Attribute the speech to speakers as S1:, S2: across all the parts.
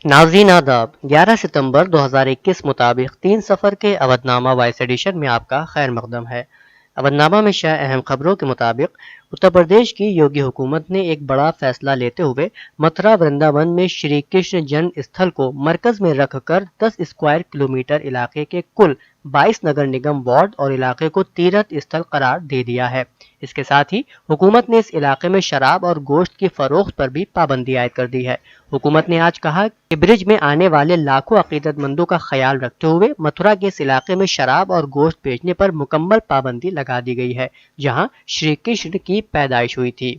S1: ناظرین آداب 11 ستمبر 2021 مطابق 3 سفر کے اودھ نامہ وائس ایڈیشن میں آپ کا خیر مقدم ہے۔ اودھ نامہ میں شائع اہم خبروں کے مطابق اتر پردیش کی یوگی حکومت نے ایک بڑا فیصلہ لیتے ہوئے متھرا ورنداون میں شری کرشن جن استھل کو مرکز میں رکھ کر 10 اسکوائر کلومیٹر علاقے کے کل 22 نگر نگم وارڈ اور علاقے کو تیرتھ استھل قرار دے دیا ہے۔ اس کے ساتھ ہی حکومت نے اس علاقے میں شراب اور گوشت کی فروخت پر بھی پابندی عائد کر دی ہے۔ حکومت نے آج کہا کہ برج میں آنے والے لاکھوں عقیدت مندوں کا خیال رکھتے ہوئے متھرا کے اس علاقے میں شراب اور گوشت بیچنے پر مکمل پابندی لگا دی گئی ہے، جہاں شری کرشن کی پیدائش ہوئی تھی۔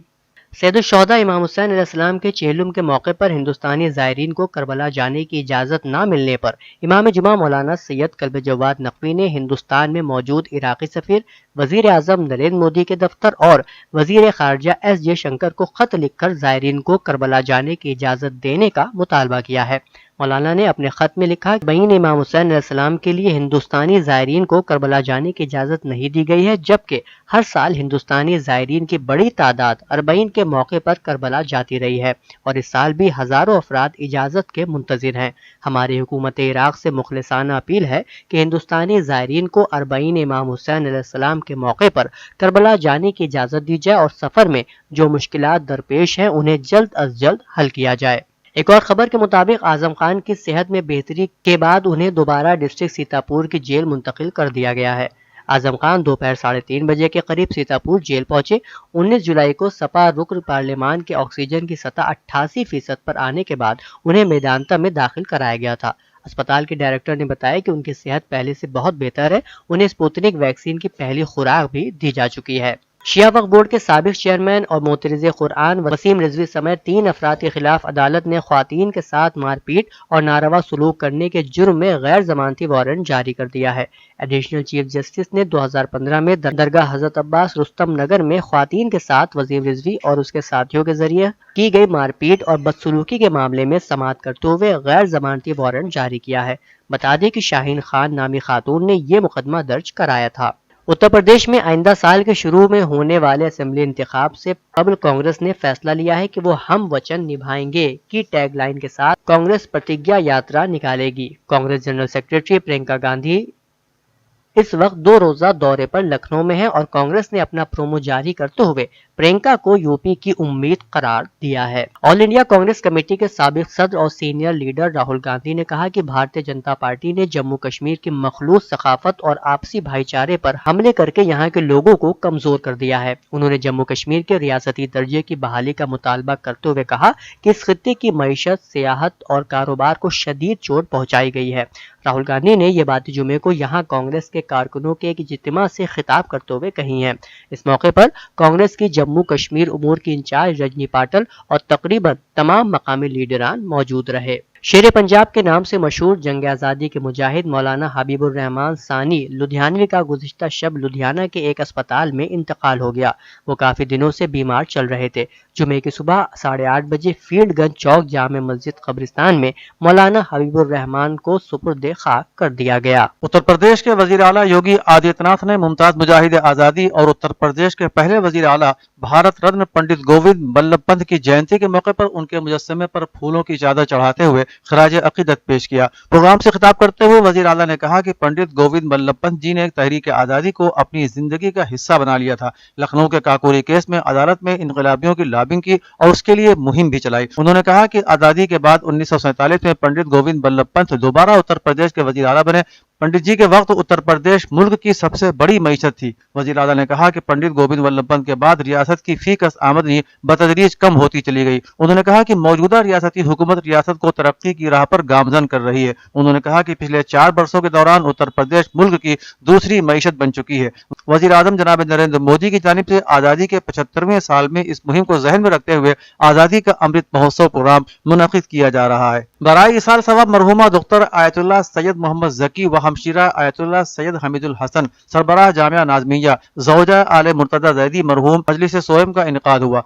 S1: سید الشہداء امام حسین علیہ السلام کے چہلم کے موقع پر ہندوستانی زائرین کو کربلا جانے کی اجازت نہ ملنے پر امام جمعہ مولانا سید کلب جواد نقوی نے ہندوستان میں موجود عراقی سفیر، وزیر اعظم نریندر مودی کے دفتر اور وزیر خارجہ ایس جے شنکر کو خط لکھ کر زائرین کو کربلا جانے کی اجازت دینے کا مطالبہ کیا ہے۔ مولانا نے اپنے خط میں لکھا کہ بین امام حسین علیہ السلام کے لیے ہندوستانی زائرین کو کربلا جانے کی اجازت نہیں دی گئی ہے، جبکہ ہر سال ہندوستانی زائرین کی بڑی تعداد اربعین کے موقع پر کربلا جاتی رہی ہے اور اس سال بھی ہزاروں افراد اجازت کے منتظر ہیں۔ ہماری حکومت عراق سے مخلصانہ اپیل ہے کہ ہندوستانی زائرین کو اربعین امام حسین علیہ السلام کے موقع پر کربلا جانے کی اجازت دی جائے اور سفر میں جو مشکلات درپیش ہیں انہیں جلد از جلد حل کیا جائے۔ ایک اور خبر کے مطابق اعظم خان کی صحت میں بہتری کے بعد انہیں دوبارہ ڈسٹرکٹ سیتاپور کی جیل منتقل کر دیا گیا ہے۔ اعظم خان دوپہر 3:30 بجے کے قریب سیتاپور جیل پہنچے۔ 19 جولائی کو سپا رکن پارلیمان کے آکسیجن کی سطح 88% پر آنے کے بعد انہیں میدانتا میں داخل کرایا گیا تھا۔ اسپتال کے ڈائریکٹر نے بتایا کہ ان کی صحت پہلے سے بہت بہتر ہے، انہیں سپوتنک ویکسین کی پہلی خوراک بھی دی جا چکی ہے۔ شیعہ وقف بورڈ کے سابق چیئرمین اور معترض قرآن وسیم رضوی سمیت 3 افراد کے خلاف عدالت نے خواتین کے ساتھ مار پیٹ اور ناروا سلوک کرنے کے جرم میں غیر ضمانتی وارنٹ جاری کر دیا ہے۔ ایڈیشنل چیف جسٹس نے 2015 میں درگاہ حضرت عباس رستم نگر میں خواتین کے ساتھ وسیم رضوی اور اس کے ساتھیوں کے ذریعے کی گئی مار پیٹ اور بدسلوکی کے معاملے میں سماعت کرتے ہوئے غیر ضمانتی وارنٹ جاری کیا ہے۔ بتا دیں کہ شاہین خان نامی خاتون نے یہ مقدمہ درج کرایا تھا۔ اتر پردیش میں آئندہ سال کے شروع میں ہونے والے اسمبلی انتخاب سے قبل کانگریس نے فیصلہ لیا ہے کہ وہ ہم وچن نبھائیں گے کی ٹیگ لائن کے ساتھ کانگریس پرتیجیا یاترا نکالے گی۔ کانگریس جنرل سیکریٹری پرینکا گاندھی اس وقت 2 روزہ دورے پر لکھنؤ میں ہے اور کانگریس نے اپنا پرومو جاری کرتے ہوئے پرینکا کو یوپی کی امید قرار دیا ہے۔ آل انڈیا کانگریس کمیٹی کے سابق صدر اور سینئر لیڈر راہل گاندھی نے کہا کہ بھارتیہ جنتا پارٹی نے جموں کشمیر کی مخلوط ثقافت اور آپسی بھائی چارے پر حملے کر کے یہاں کے لوگوں کو کمزور کر دیا ہے۔ انہوں نے جموں کشمیر کے ریاستی درجے کی بحالی کا مطالبہ کرتے ہوئے کہا کہ اس خطے کی معیشت، سیاحت اور کاروبار کو شدید چوٹ پہنچائی گئی ہے۔ راہل گاندھی نے یہ بات جمعے کو یہاں کانگریس کے کارکنوں کے ایک اجتماع سے خطاب کرتے ہوئے کہی ہیں۔ اس موقع پر کانگریس کی جموں کشمیر امور کی انچارج رجنی پاٹل اور تقریباً تمام مقامی لیڈران موجود رہے۔ شیر پنجاب کے نام سے مشہور جنگ آزادی کے مجاہد مولانا حبیب الرحمان ثانی لدھیانوی کا گزشتہ شب لدھیانہ کے ایک اسپتال میں انتقال ہو گیا۔ وہ کافی دنوں سے بیمار چل رہے تھے۔ جمعے کی صبح 8:30 بجے فیلڈ گنج چوک جامع مسجد قبرستان میں مولانا حبیب الرحمان کو سپرد خاک کر دیا گیا۔
S2: اتر پردیش کے وزیر اعلیٰ یوگی آدتیہ ناتھ نے ممتاز مجاہد آزادی اور اتر پردیش کے پہلے وزیر اعلیٰ بھارت رتن پنڈت گووند بلبھ پنت کی جینتی کے موقع پر ان کے مجسمے پر پھولوں کی چادر چڑھاتے ہوئے خراج عقیدت پیش کیا۔ پروگرام سے خطاب کرتے ہوئے وزیر اعلیٰ نے کہا کہ پنڈت گووند بلبھ پنت جی نے تحریک آزادی کو اپنی زندگی کا حصہ بنا لیا تھا۔ لکھنؤ کے کاکوری کیس میں عدالت میں انقلابیوں کی لابنگ کی اور اس کے لیے مہم بھی چلائی۔ انہوں نے کہا کہ آزادی کے بعد 1947 میں پنڈت گووند بلبھ پنت دوبارہ اتر پردیش کے وزیر اعلیٰ بنے۔ پنڈت جی کے وقت اتر پردیش ملک کی سب سے بڑی معیشت تھی۔ وزیر اعلیٰ نے کہا کہ پنڈت گووند بلبھ پنت کے بعد ریاست کی فی کس آمدنی بتدریج کم ہوتی چلی گئی۔ انہوں نے کہا کہ موجودہ ریاستی حکومت ریاست کو ترقی کی راہ پر گامزن کر رہی ہے۔ انہوں نے کہا کہ پچھلے 4 برسوں کے دوران اتر پردیش ملک کی دوسری معیشت بن چکی ہے۔ وزیر اعظم جناب نریندر مودی کی جانب سے آزادی کے 75ویں سال میں اس مہم کو ذہن میں رکھتے ہوئے آزادی کا امرت مہوتسو پروگرام منعقد کیا جا رہا ہے۔ برائے ایصال ثواب مرحومہ دختر آیت اللہ سید محمد ذکی و ہمشیرہ آیت اللہ سید حمید الحسن سربراہ جامعہ نازمیہ زوجہ آل مرتضی زیدی مرحوم مجلس سوئم کا انعقاد ہوا۔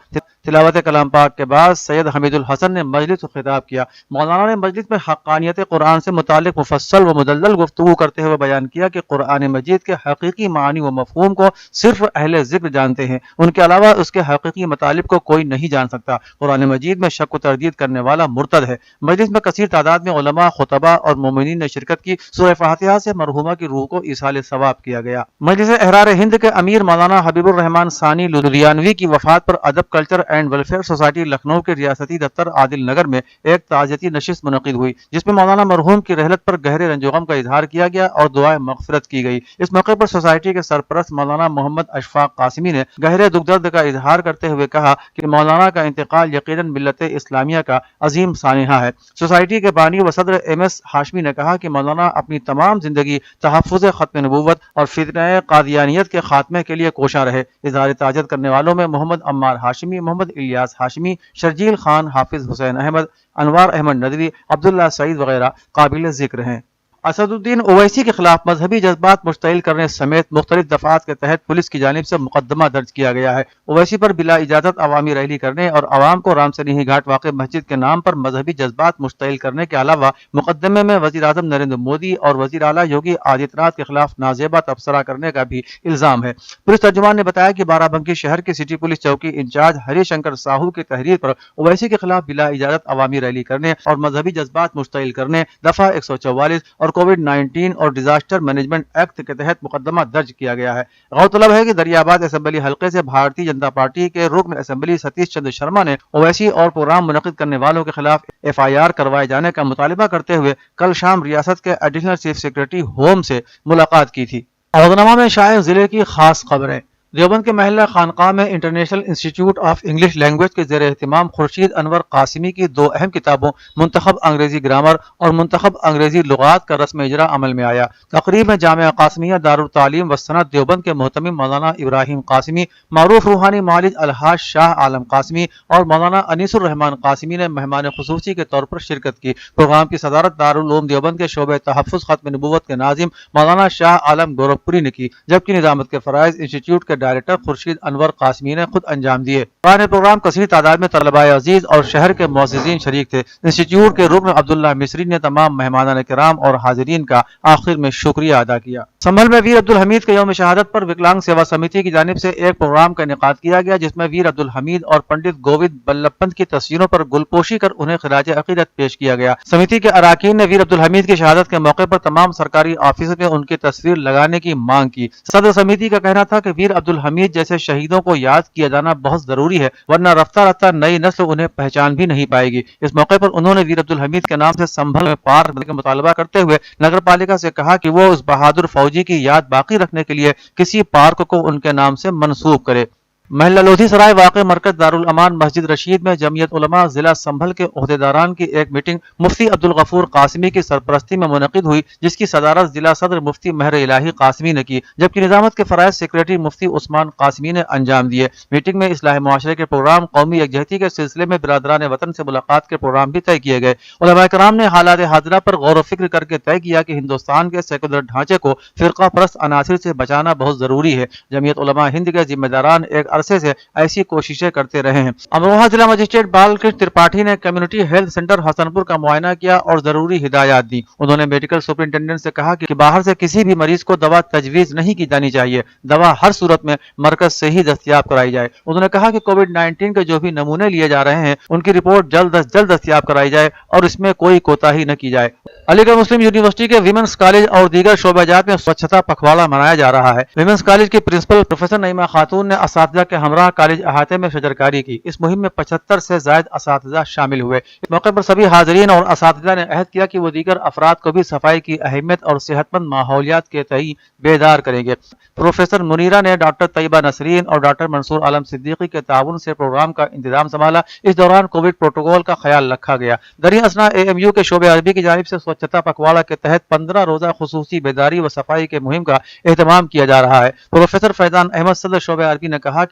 S2: تلاوت کلام پاک کے بعد سید حمید الحسن نے مجلس کو خطاب کیا۔ مولانا نے مجلس میں حقانیت قرآن سے متعلق مفصل و مدلل گفتگو کرتے ہوئے بیان کیا کہ قرآن مجید کے حقیقی معانی و مفہوم کو صرف اہل ذکر جانتے ہیں، ان کے علاوہ اس کے حقیقی مطالب کو کوئی نہیں جان سکتا۔ قرآن مجید میں شک و تردید کرنے والا مرتد ہے۔ مجلس میں کثیر تعداد میں علماء، خطباء اور مومنین نے شرکت کی۔ سورہ فاتحہ سے مرحومہ کی روح کو ایصال ثواب کیا گیا۔ مجلس احرار ہند کے امیر مولانا حبیب الرحمان ثانی لدھیانوی کی وفات پر ادب، culture and welfare society Lucknow کے ریاستی دفتر عادل نگر میں ایک تعزیتی نشست منعقد ہوئی، جس میں مولانا مرحوم کی رحلت پر گہرے رنج و غم کا اظہار کیا گیا اور دعائے مغفرت کی گئی۔ اس موقع پر سوسائٹی کے سرپرست مولانا محمد اشفاق قاسمی نے گہرے دکھ درد کا اظہار کرتے ہوئے کہا کہ مولانا کا انتقال یقیناً ملت اسلامیہ کا عظیم سانحہ ہے۔ سوسائٹی کے بانی و صدر ایم ایس ہاشمی نے کہا کہ مولانا اپنی تمام زندگی تحفظ ختم نبوت اور فتنہ قادیانیت کے خاتمے کے لیے کوشاں رہے۔ اظہار تعزیت کرنے والوں میں محمد عمار ہاشمی، محمد الیاس ہاشمی، شرجیل خان، حافظ حسین احمد، انوار احمد ندوی، عبداللہ سعید وغیرہ قابل ذکر ہیں۔ اسد الدین اویسی کے خلاف مذہبی جذبات مشتعل کرنے سمیت مختلف دفعات کے تحت پولیس کی جانب سے مقدمہ درج کیا گیا ہے۔ اویسی پر بلا اجازت عوامی ریلی کرنے اور عوام کو رام سنیہی گھاٹ واقع مسجد کے نام پر مذہبی جذبات مشتعل کرنے کے علاوہ مقدمے میں وزیر اعظم نریندر مودی اور وزیر اعلیٰ یوگی آدتیہ ناتھ کے خلاف نازیبا تبصرہ کرنے کا بھی الزام ہے۔ پولیس ترجمان نے بتایا کہ بارہ بنکی شہر کی سٹی پولیس چوکی انچارج ہری شنکر ساہو کی تحریر پر اویسی کے خلاف بلا اجازت عوامی ریلی کرنے اور مذہبی جذبات مشتعل کرنے، دفعہ 144 اور کووڈ-19 اور ڈیزاسٹر مینجمنٹ ایکٹ کے تحت مقدمہ درج کیا گیا ہے۔ غورطلب ہے کہ دریاباد اسمبلی حلقے سے بھارتیہ جنتا پارٹی کے رکن اسمبلی ستیش چندر شرما نے اویسی اور پروگرام منعقد کرنے والوں کے خلاف ایف آئی آر کروائے جانے کا مطالبہ کرتے ہوئے کل شام ریاست کے ایڈیشنل چیف سیکرٹری ہوم سے ملاقات کی تھی۔ اودھنامہ میں شائع ضلع کی خاص خبریں۔ دیوبند کے محلہ خانقاہ میں international institute of English language کے زیر اہتمام خورشید انور قاسمی کی دو اہم کتابوں منتخب انگریزی گرامر اور منتخب انگریزی لغات کا رسم اجرا عمل میں آیا۔ تقریب میں جامعہ قاسمیہ دارالتعلیم و صنعت دیوبند کے محتمم مولانا ابراہیم قاسمی، معروف روحانی معالج الحاج شاہ عالم قاسمی اور مولانا انیس الرحمان قاسمی نے مہمان خصوصی کے طور پر شرکت کی۔ پروگرام کی صدارت دارالعلوم دیوبند کے شعبہ تحفظ ختم نبوت کے ناظم مولانا شاہ عالم گورکھپوری نے کی، جبکہ نظامت کے فرائض انسٹیٹیوٹ کے ڈائریکٹر خورشید انور قاسمی نے خود انجام دیے۔ پروگرام کثیر تعداد میں طلباء عزیز اور شہر کے معززین شریک تھے۔ انسٹیٹیوٹ کے رکن عبداللہ مصری نے تمام مہمانان کرام اور حاضرین کا آخر میں شکریہ ادا کیا۔ سنبھل میں ویر عبدالحمید کے یوم شہادت پر وکلانگ سیوا سمیتی کی جانب سے ایک پروگرام کا انعقاد کیا گیا، جس میں ویر عبدالحمید اور پنڈت گووند بلبھ پنت کی تصویروں پر گلپوشی کر انہیں خراج عقیدت پیش کیا گیا۔ سمیتی کے اراکین نے ویر عبدالحمید کی شہادت کے موقع پر تمام سرکاری آفس میں ان کی تصویر لگانے کی مانگ کی۔ صدر سمیتی کا کہنا تھا کہ ویر عبدالحمید جیسے شہیدوں کو یاد کیا جانا بہت ضروری ہے، ورنہ رفتہ رفتہ نئی نسل انہیں پہچان بھی نہیں پائے گی۔ اس موقع پر انہوں نے ویر عبدالحمید کے نام سے سنبھل میں پارک بنانے کا مطالبہ کرتے ہوئے نگر پالیکا سے کہا کہ وہ اس بہادر فوجی کی یاد باقی رکھنے کے لیے کسی پارک کو ان کے نام سے منسوب کرے۔ محلہ لودھی سرائے واقع مرکز دارالامان مسجد رشید میں جمعیت علماء ضلع سنبھل کے عہدیداران کی ایک میٹنگ مفتی عبدالغفور قاسمی کی سرپرستی میں منعقد ہوئی، جس کی صدارت ضلع صدر مفتی مہر الہی قاسمی نے کی، جبکہ نظامت کے فرائض سیکریٹری مفتی عثمان قاسمی نے انجام دیے۔ میٹنگ میں اصلاح معاشرے کے پروگرام، قومی یکجہتی کے سلسلے میں برادران وطن سے ملاقات کے پروگرام بھی طے کیے گئے۔ علماء کرام نے حالات حاضرہ پر غور و فکر کر کے طے کیا کہ ہندوستان کے سیکولر ڈھانچے کو فرقہ پرست عناصر سے بچانا بہت ضروری ہے۔ جمعیت علماء ہند کے ذمہ داران ایک عرصے سے ایسی کوششیں کرتے رہے ہیں۔ امروہہ ضلع مجسٹریٹ بال کرشن ترپاٹھی نے کمیونٹی ہیلتھ سینٹر حسن پور کا معائنہ کیا اور ضروری ہدایات دی۔ انہوں نے میڈیکل سپرنٹینڈنٹ سے کہا کہ باہر سے کسی بھی مریض کو دوا تجویز نہیں کی جانی چاہیے، دوا ہر صورت میں مرکز سے ہی دستیاب کرائی جائے۔ انہوں نے کہا کہ کووڈ-19 کے جو بھی نمونے لیے جا رہے ہیں ان کی رپورٹ جلد از جلد دستیاب کرائی جائے اور اس میں کوئی کوتاہی نہ کی جائے۔ علی گڑھ مسلم یونیورسٹی کے ویمنس کالج اور دیگر شعبہ جات میں سوچھتا پکھواڑا منایا جا رہا ہے۔ ویمنس کالج کی پرنسپل پروفیسر نعیمہ خاتون نے اساتذہ کے ہمراہ کالج احاطے میں شجرکاری کی۔ اس مہم میں 75 سے زائد اساتذہ شامل ہوئے۔ اس موقع پر سبھی حاضرین اور اساتذہ نے عہد کیا کہ وہ دیگر افراد کو بھی صفائی کی اہمیت اور صحت مند ماحولیات کے تئیں بیدار کریں گے۔ پروفیسر منیرہ نے ڈاکٹر طیبہ نسرین اور ڈاکٹر منصور عالم صدیقی کے تعاون سے پروگرام کا انتظام سنبھالا۔ اس دوران کووڈ پروٹوکول کا خیال رکھا گیا۔ دریں اثنا AMU کے شعبہ عربی کی جانب سے سوچھتا پکھواڑا کے تحت 15 روزہ خصوصی بیداری و صفائی کے مہم کا اہتمام کیا جا رہا ہے۔ پروفیسر فیضان احمد صدر شعبہ عربی نے کہا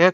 S2: $1